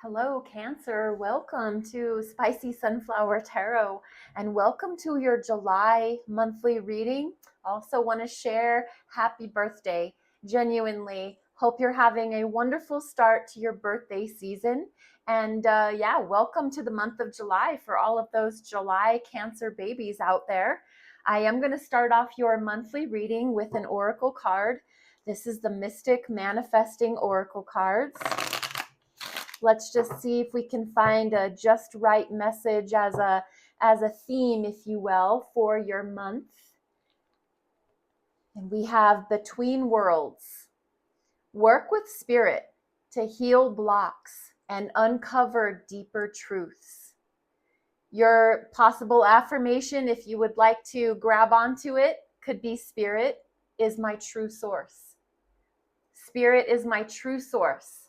Hello, Cancer. Welcome to Spicy Sunflower Tarot and welcome to your July monthly reading. Also, want to share happy birthday. Genuinely hope you're having a wonderful start to your birthday season. And welcome to the month of July for all of those July Cancer babies out there. I am going to start off your monthly reading with an oracle card. This is the Mystic Manifesting Oracle cards. Let's just see if we can find a just right message as a theme, if you will, for your month. And we have Between Worlds. Work with spirit to heal blocks and uncover deeper truths. Your possible affirmation, if you would like to grab onto it, could be Spirit is my true source. Spirit is my true source.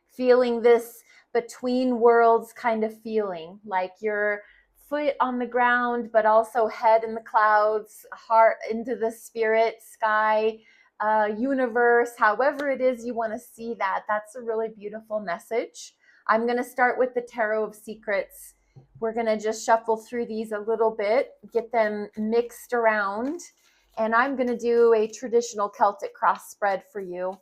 Feeling this between worlds kind of feeling, like your foot on the ground, but also head in the clouds, heart into the spirit, sky, universe, however it is you want to see that. That's a really beautiful message. I'm going to start with the Tarot of Secrets. We're going to just shuffle through these a little bit, get them mixed around, and I'm going to do a traditional Celtic cross spread for you.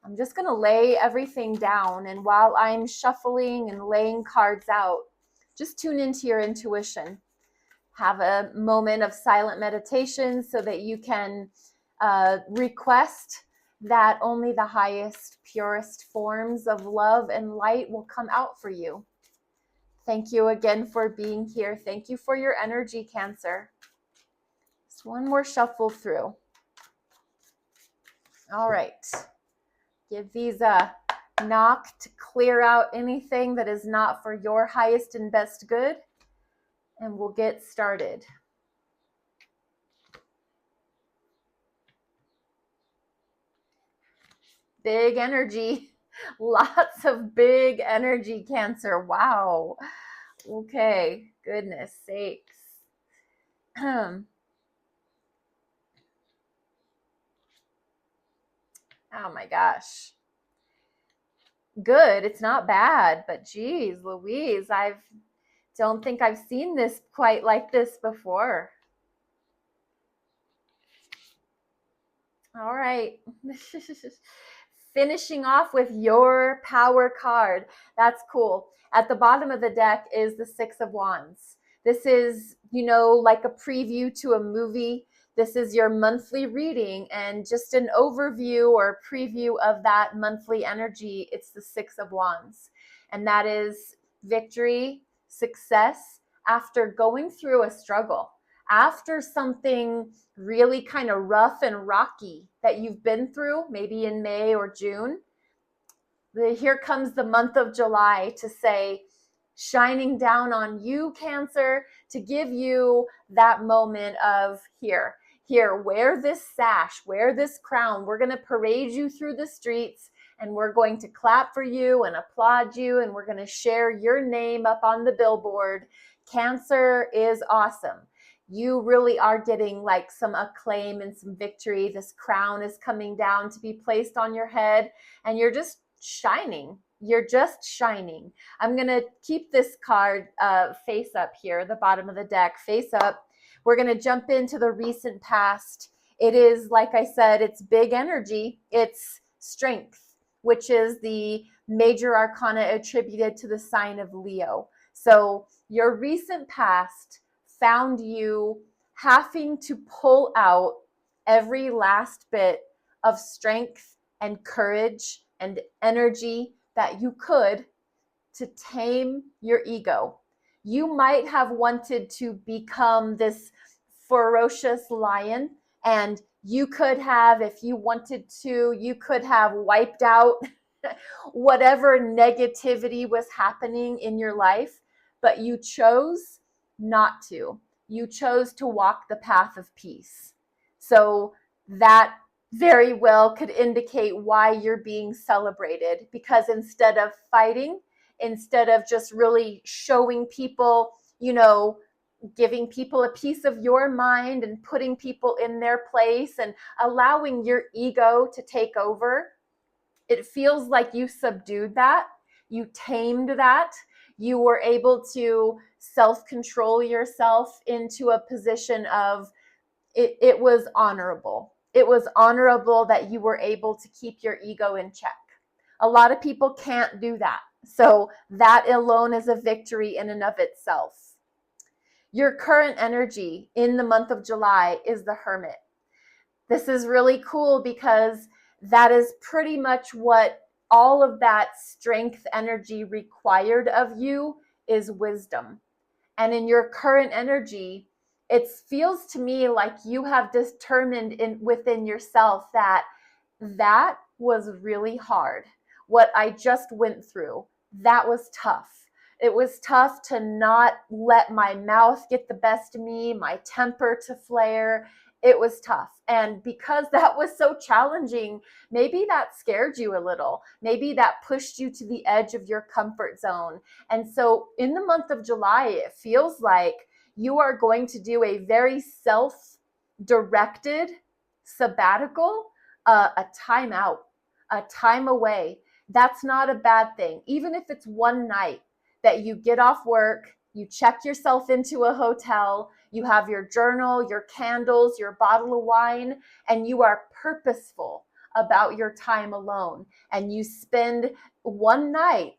I'm just going to lay everything down, and while I'm shuffling and laying cards out, just tune into your intuition. Have a moment of silent meditation so that you can request that only the highest, purest forms of love and light will come out for you. Thank you again for being here. Thank you for your energy, Cancer. Just one more shuffle through. All right. Give these a knock to clear out anything that is not for your highest and best good. And we'll get started. Big energy. Lots of big energy, Cancer. Wow. Okay. Goodness sakes. Oh my gosh. Good. It's not bad, but geez, Louise, don't think I've seen this quite like this before. All right. Finishing off with your power card. That's cool. At the bottom of the deck is the Six of Wands. This is, like a preview to a movie. This is your monthly reading and just an overview or preview of that monthly energy. It's the Six of Wands. And that is victory, success after going through a struggle, after something really kind of rough and rocky that you've been through, maybe in May or June. Here comes the month of July to say, shining down on you, Cancer, to give you that moment of here, wear this sash, wear this crown. We're going to parade you through the streets and we're going to clap for you and applaud you and we're going to share your name up on the billboard. Cancer is awesome. You really are getting like some acclaim and some victory. This crown is coming down to be placed on your head and you're just shining. You're just shining. I'm going to keep this card face up here, the bottom of the deck, face up. We're going to jump into the recent past. It is, like I said, it's big energy. It's strength, which is the major arcana attributed to the sign of Leo. So your recent past found you having to pull out every last bit of strength and courage and energy that you could to tame your ego. You might have wanted to become this ferocious lion, and you could have, if you wanted to, you could have wiped out whatever negativity was happening in your life, but you chose not to. You chose to walk the path of peace. So that very well could indicate why you're being celebrated, because instead of fighting, instead of just really showing people, giving people a piece of your mind and putting people in their place and allowing your ego to take over, it feels like you subdued that You tamed that. You were able to self-control yourself into a position of it was honorable. It was honorable that you were able to keep your ego in check. A lot of people can't do that. So that alone is a victory in and of itself. Your current energy in the month of July is the Hermit. This is really cool because that is pretty much what all of that strength energy required of you is wisdom. And in your current energy, it feels to me like you have determined within yourself that that was really hard. What I just went through, that was tough. It was tough to not let my mouth get the best of me, my temper to flare. It was tough. And because that was so challenging, maybe that scared you a little. Maybe that pushed you to the edge of your comfort zone. And so in the month of July, it feels like you are going to do a very self-directed sabbatical, a time out, a time away. That's not a bad thing. Even if it's one night that you get off work, you check yourself into a hotel, you have your journal, your candles, your bottle of wine, and you are purposeful about your time alone. And you spend one night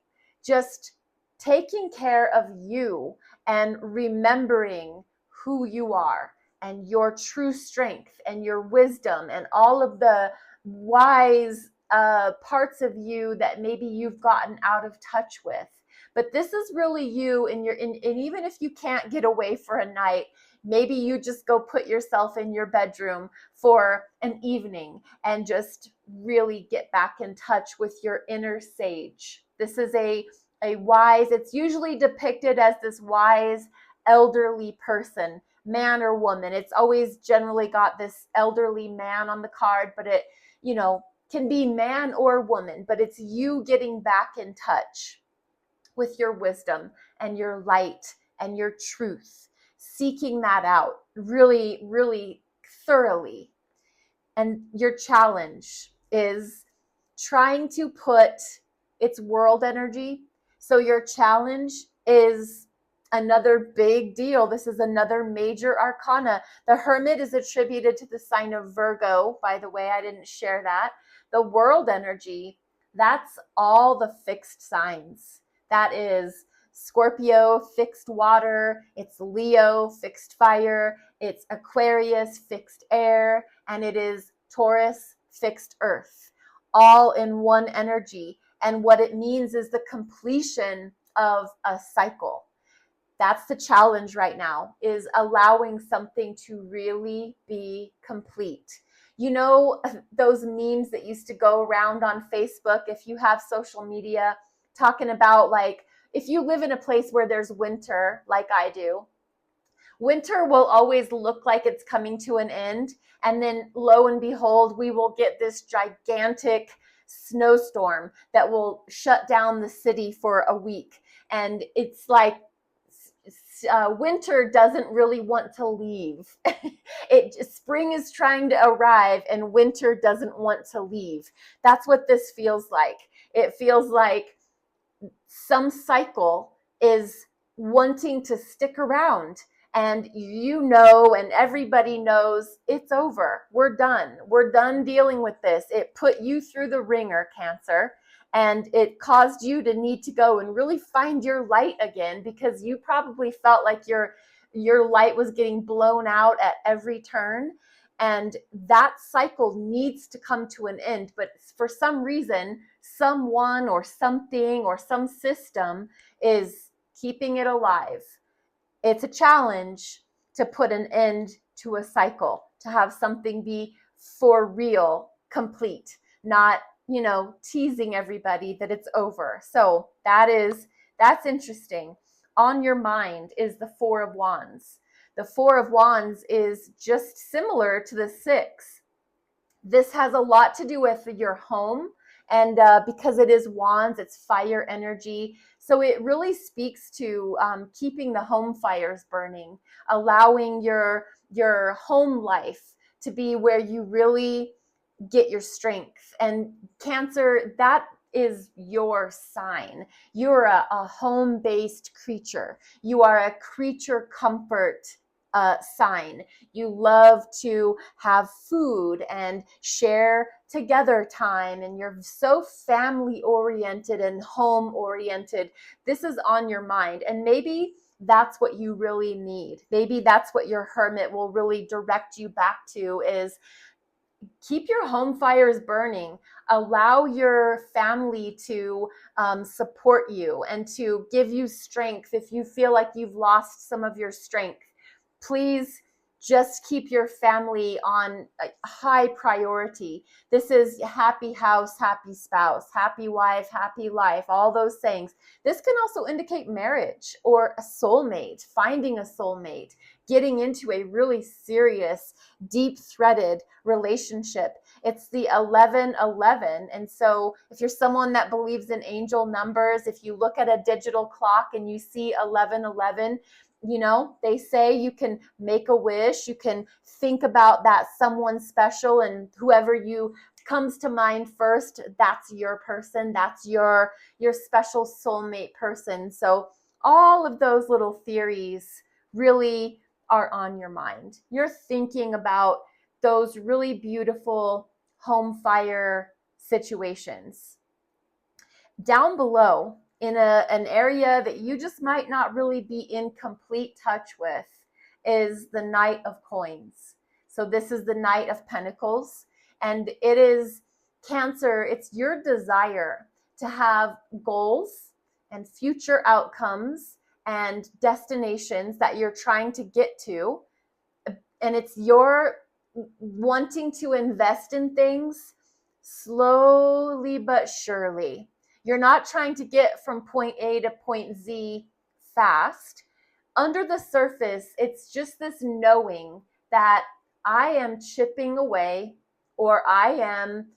just taking care of you and remembering who you are and your true strength and your wisdom and all of the wise parts of you that maybe you've gotten out of touch with. But this is really you, and even if you can't get away for a night, maybe you just go put yourself in your bedroom for an evening and just really get back in touch with your inner sage. This is a wise, it's usually depicted as this wise elderly person, man or woman. It's always generally got this elderly man on the card, but it, can be man or woman, but it's you getting back in touch with your wisdom and your light and your truth, seeking that out really, really thoroughly. And your challenge is trying to put its world energy. So your challenge is another big deal. This is another major arcana. The Hermit is attributed to the sign of Virgo, by the way. I didn't share that. The world energy, that's all the fixed signs. That is Scorpio, fixed water. It's Leo, fixed fire. It's Aquarius, fixed air. And it is Taurus, fixed earth, all in one energy. And what it means is the completion of a cycle. That's the challenge right now, is allowing something to really be complete. You know, those memes that used to go around on Facebook, if you have social media, talking about like, if you live in a place where there's winter, like I do, winter will always look like it's coming to an end. And then lo and behold, we will get this gigantic snowstorm that will shut down the city for a week. And it's like, winter doesn't really want to leave. Spring is trying to arrive and winter doesn't want to leave. That's what this feels like. It feels like some cycle is wanting to stick around, and and everybody knows it's over. We're done dealing with this. It put you through the ringer, Cancer, and it caused you to need to go and really find your light again, because you probably felt like your light was getting blown out at every turn. And that cycle needs to come to an end. But for some reason, someone or something or some system is keeping it alive. It's a challenge to put an end to a cycle, to have something be for real, complete, not, teasing everybody that it's over. So that's interesting. On your mind is the Four of Wands. The Four of Wands is just similar to the Six. This has a lot to do with your home, and because it is wands, it's fire energy. So it really speaks to keeping the home fires burning, allowing your home life to be where you really get your strength. And Cancer, that is your sign. You're a home-based creature. You are a creature comfort sign. You love to have food and share together time, and you're so family oriented and home oriented. This is on your mind, and maybe that's what you really need. Maybe that's what your hermit will really direct you back to, is keep your home fires burning. Allow your family to support you and to give you strength if you feel like you've lost some of your strength. Please just keep your family on a high priority. This is happy house, happy spouse, happy wife, happy life, all those things. This can also indicate marriage or a soulmate, finding a soulmate, getting into a really serious, deep-threaded relationship. It's the 1111. And so if you're someone that believes in angel numbers, if you look at a digital clock and you see 1111, they say you can make a wish, you can think about that someone special, and whoever you comes to mind first, that's your person, that's your special soulmate person. So all of those little theories really are on your mind. You're thinking about those really beautiful home fire situations. Down below, in an area that you just might not really be in complete touch with, is the Knight of Coins. So this is the Knight of Pentacles, and it is Cancer. It's your desire to have goals and future outcomes and destinations that you're trying to get to, and it's your wanting to invest in things slowly but surely. You're not trying to get from point A to point Z fast. Under the surface, it's just this knowing that I am chipping away, or I am,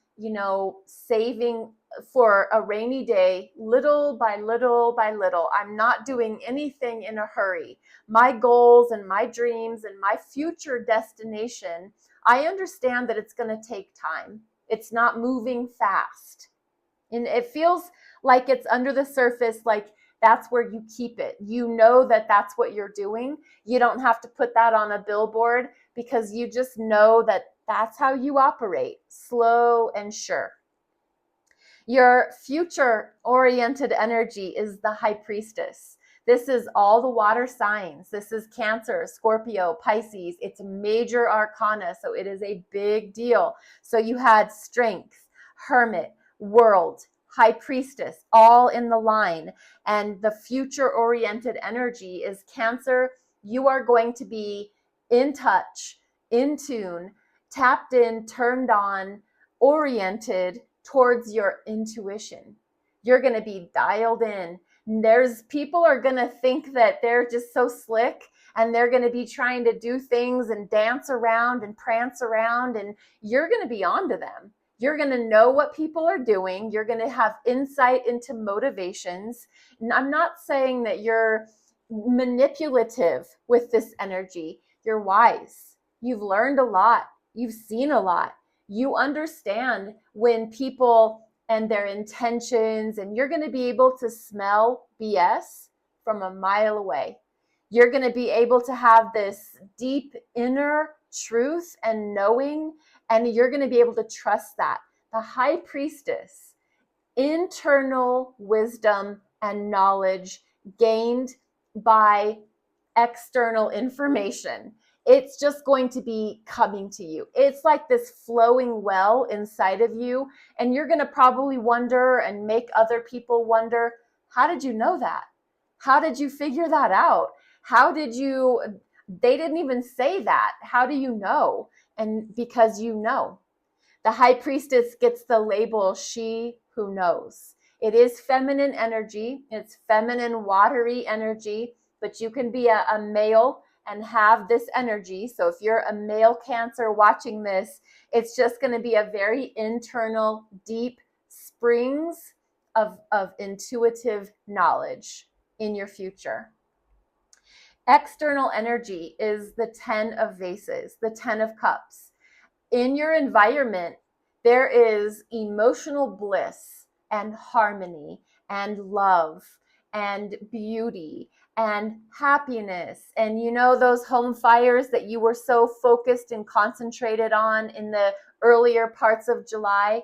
saving for a rainy day, little by little by little. I'm not doing anything in a hurry. My goals and my dreams and my future destination, I understand that it's going to take time. It's not moving fast. And it feels like it's under the surface, like that's where you keep it. You know that that's what you're doing. You don't have to put that on a billboard, because you just know that that's how you operate, slow and sure. Your future-oriented energy is the High Priestess. This is all the water signs. This is Cancer, Scorpio, Pisces. It's a major arcana, so it is a big deal. So you had Strength, Hermit, World, High Priestess, all in the line. And the future-oriented energy is Cancer. You are going to be in touch, in tune, tapped in, turned on, oriented towards your intuition. You're going to be dialed in. There's people are going to think that they're just so slick, and they're going to be trying to do things and dance around and prance around, and you're going to be onto them. You're going to know what people are doing. You're going to have insight into motivations. And I'm not saying that you're manipulative with this energy. You're wise. You've learned a lot. You've seen a lot. You understand when people and their intentions, and you're going to be able to smell BS from a mile away. You're going to be able to have this deep inner truth and knowing, and you're going to be able to trust that. The High Priestess, internal wisdom and knowledge gained by external information. It's just going to be coming to you. It's like this flowing well inside of you, and you're going to probably wonder and make other people wonder, how did you know that? How did you figure that out? They didn't even say that. How do you know? And because you know. The High Priestess gets the label she who knows. It is feminine energy. It's feminine, watery energy, but you can be a male and have this energy. So if you're a male Cancer watching this, it's just going to be a very internal, deep springs of intuitive knowledge in your future. External energy is the 10 of vases, the 10 of cups. In your environment, there is emotional bliss and harmony and love and beauty and happiness. And you know, those home fires that you were so focused and concentrated on in the earlier parts of July,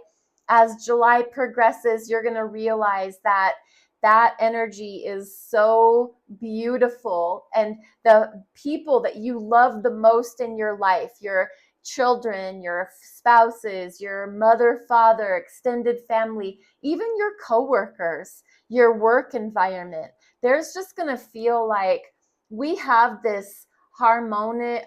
as July progresses, you're going to realize that that energy is so beautiful. And the people that you love the most in your life, your children, your spouses, your mother, father, extended family, even your coworkers, your work environment, there's just going to feel like we have this harmonic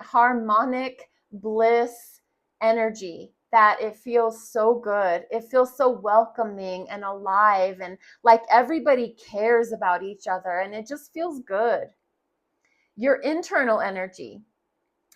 bliss energy, that it feels so good. It feels so welcoming and alive, and like everybody cares about each other, and it just feels good. Your internal energy,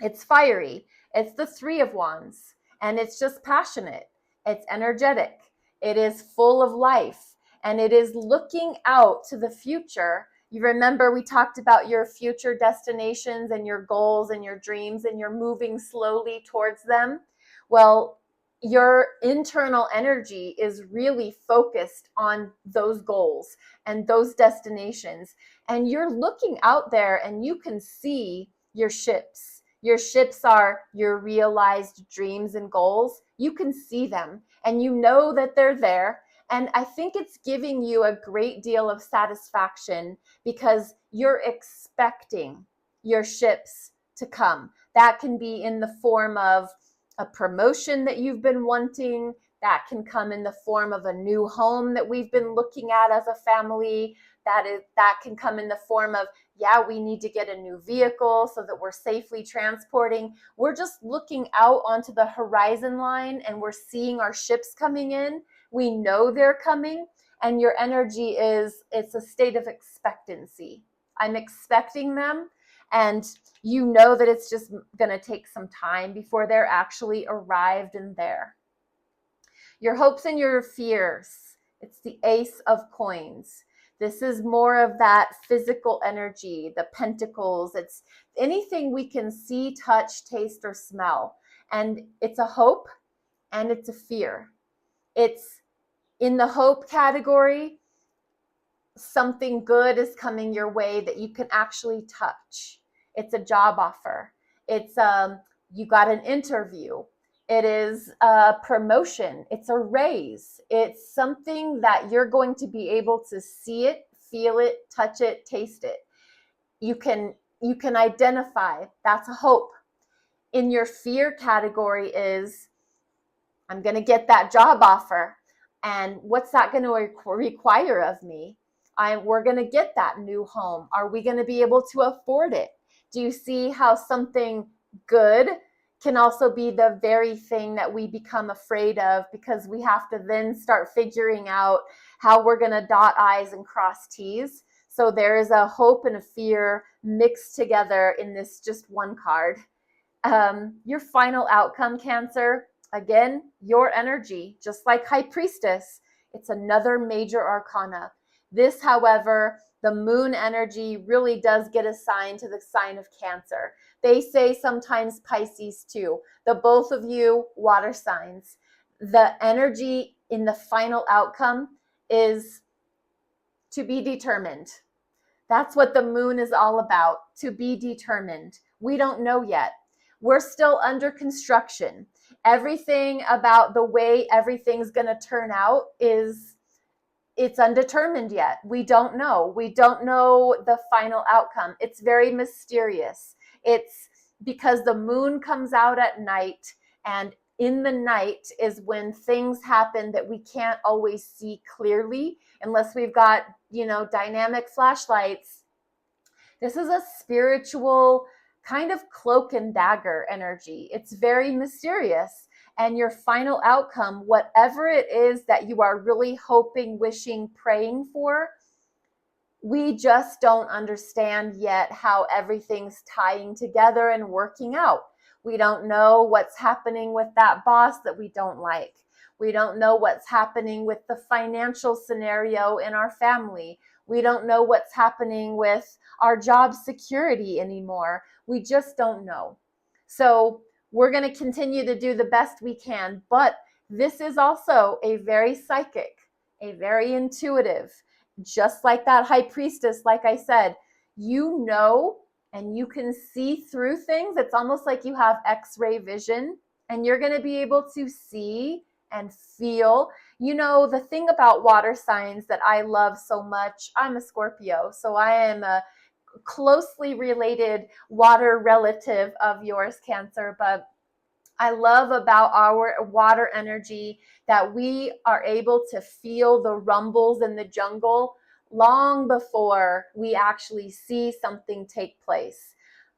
it's fiery. It's the Three of Wands, and it's just passionate. It's energetic. It is full of life, and it is looking out to the future. You remember we talked about your future destinations and your goals and your dreams, and you're moving slowly towards them. Well, your internal energy is really focused on those goals and those destinations. And you're looking out there, and you can see your ships. Your ships are your realized dreams and goals. You can see them, and you know that they're there. And I think it's giving you a great deal of satisfaction because you're expecting your ships to come. That can be in the form of a promotion that you've been wanting. That can come in the form of a new home that we've been looking at as a family. That can come in the form of, yeah, we need to get a new vehicle so that we're safely transporting. We're just looking out onto the horizon line, and we're seeing our ships coming in. We know they're coming, and your energy it's a state of expectancy. I'm expecting them, and you know that it's just going to take some time before they're actually arrived and there. Your hopes and your fears, it's the Ace of Coins. This is more of that physical energy, the pentacles. It's anything we can see, touch, taste, or smell. And it's a hope and it's a fear. It's in the hope category, something good is coming your way that you can actually touch. It's a job offer. It's you got an interview. It is a promotion. It's a raise. It's something that you're going to be able to see it, feel it, touch it, taste it. You can identify. That's a hope. In your fear category is, I'm going to get that job offer. And what's that going to require of me? We're going to get that new home. Are we going to be able to afford it? Do you see how something good can also be the very thing that we become afraid of, because we have to then start figuring out how we're going to dot I's and cross T's. So there is a hope and a fear mixed together in this just one card. Your final outcome, Cancer, again, your energy, just like High Priestess, it's another major arcana. This, however, the moon energy really does get assigned to the sign of Cancer. They say sometimes Pisces too. The both of you, water signs. The energy in the final outcome is to be determined. That's what the moon is all about, to be determined. We don't know yet. We're still under construction. Everything about the way everything's going to turn out it's undetermined yet. We don't know. We don't know the final outcome. It's very mysterious. It's because the moon comes out at night, and in the night is when things happen that we can't always see clearly unless we've got, dynamic flashlights. This is a spiritual kind of cloak and dagger energy. It's very mysterious. And your final outcome, whatever it is that you are really hoping, wishing, praying for, we just don't understand yet how everything's tying together and working out. We don't know what's happening with that boss that we don't like. We don't know what's happening with the financial scenario in our family. We don't know what's happening with our job security anymore. We just don't know. So we're going to continue to do the best we can, but this is also a very psychic, a very intuitive, just like that high priestess, like I said, you know, and you can see through things. It's almost like you have x-ray vision, and you're going to be able to see and feel. You know, the thing about water signs that I love so much, I'm a Scorpio, so I am a closely related water relative of yours, Cancer, but I love about our water energy that we are able to feel the rumbles in the jungle long before we actually see something take place.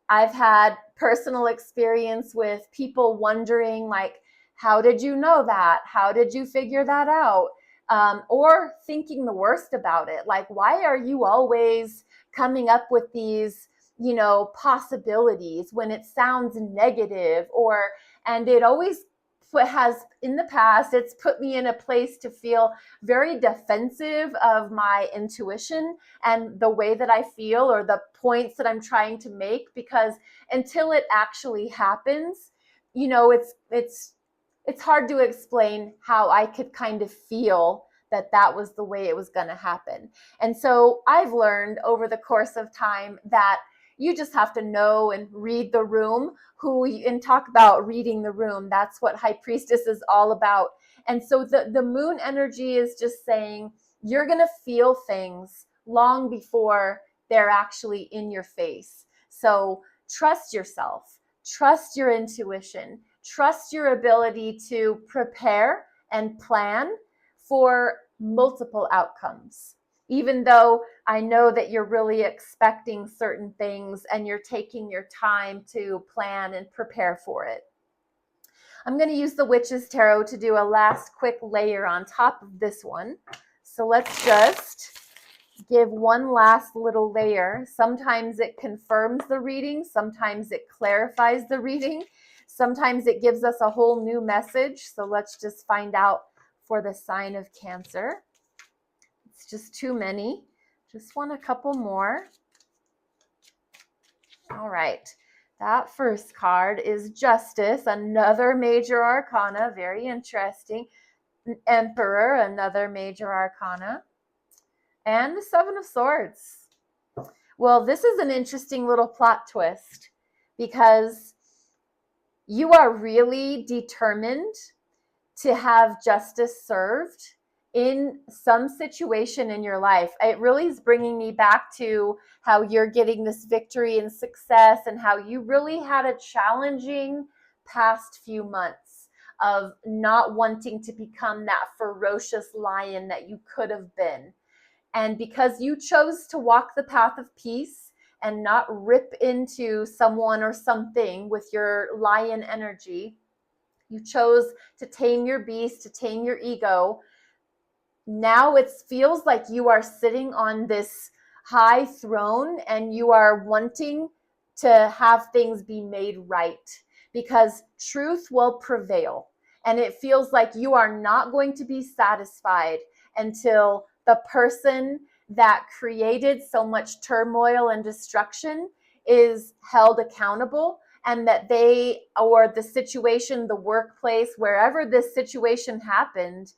I've had personal experience with people wondering, like, how did you know that? How did you figure that out? Or thinking the worst about it. Like, why are you always coming up with these, possibilities when it sounds negative? And it always has, in the past, it's put me in a place to feel very defensive of my intuition and the way that I feel or the points that I'm trying to make, because until it actually happens, it's hard to explain how I could kind of feel that was the way it was going to happen. And so I've learned over the course of time that you just have to know and read the room, and talk about reading the room. That's what High Priestess is all about. And so the moon energy is just saying you're going to feel things long before they're actually in your face. So trust yourself, trust your intuition, trust your ability to prepare and plan for multiple outcomes. Even though I know that you're really expecting certain things and you're taking your time to plan and prepare for it. I'm going to use the Witch's Tarot to do a last quick layer on top of this one. So let's just give one last little layer. Sometimes it confirms the reading. Sometimes it clarifies the reading. Sometimes it gives us a whole new message. So let's just find out for the sign of Cancer. It's just too many. Just want a couple more. All right. That first card is Justice, another major arcana. Very interesting. Emperor, another major arcana. And the Seven of Swords. Well, this is an interesting little plot twist because you are really determined to have justice served in some situation in your life. It really is bringing me back to how you're getting this victory and success, and how you really had a challenging past few months of not wanting to become that ferocious lion that you could have been. And because you chose to walk the path of peace and not rip into someone or something with your lion energy, you chose to tame your beast, to tame your ego. Now it feels like you are sitting on this high throne and you are wanting to have things be made right, because truth will prevail. And it feels like you are not going to be satisfied until the person that created so much turmoil and destruction is held accountable, and that they, or the situation, the workplace, wherever this situation happened,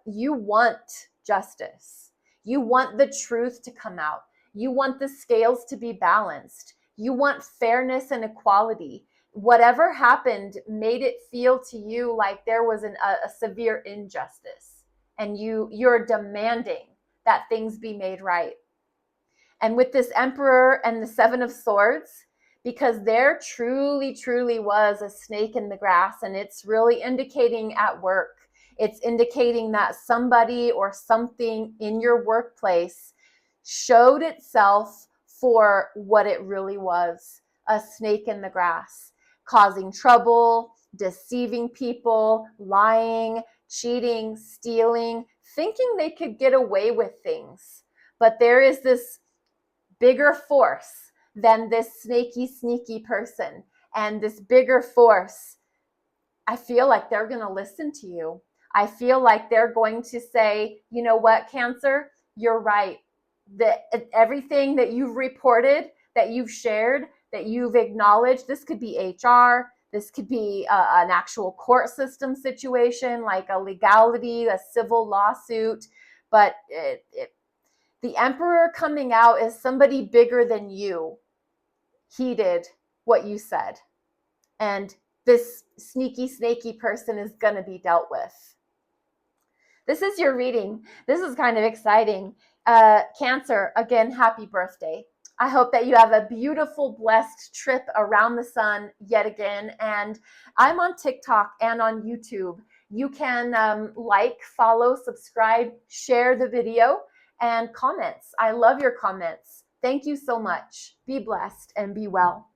you want justice. You want the truth to come out. You want the scales to be balanced. You want fairness and equality. Whatever happened made it feel to you like there was a severe injustice, and you're demanding that things be made right. And with this Emperor and the Seven of Swords, because there truly, truly was a snake in the grass, and it's really indicating at work. It's indicating that somebody or something in your workplace showed itself for what it really was, a snake in the grass, causing trouble, deceiving people, lying, cheating, stealing, thinking they could get away with things. But there is this bigger force than this snaky, sneaky person. And this bigger force, I feel like they're going to listen to you. I feel like they're going to say, you know what, Cancer, you're right. Everything that you've reported, that you've shared, that you've acknowledged, this could be HR, This could be an actual court system situation, like a legality, a civil lawsuit. But the Emperor coming out is somebody bigger than you heeded what you said. And this sneaky, snaky person is going to be dealt with. This is your reading. This is kind of exciting. Cancer, again, happy birthday. I hope that you have a beautiful, blessed trip around the sun yet again. And I'm on TikTok and on YouTube. You can like, follow, subscribe, share the video, and comments. I love your comments. Thank you so much. Be blessed and be well.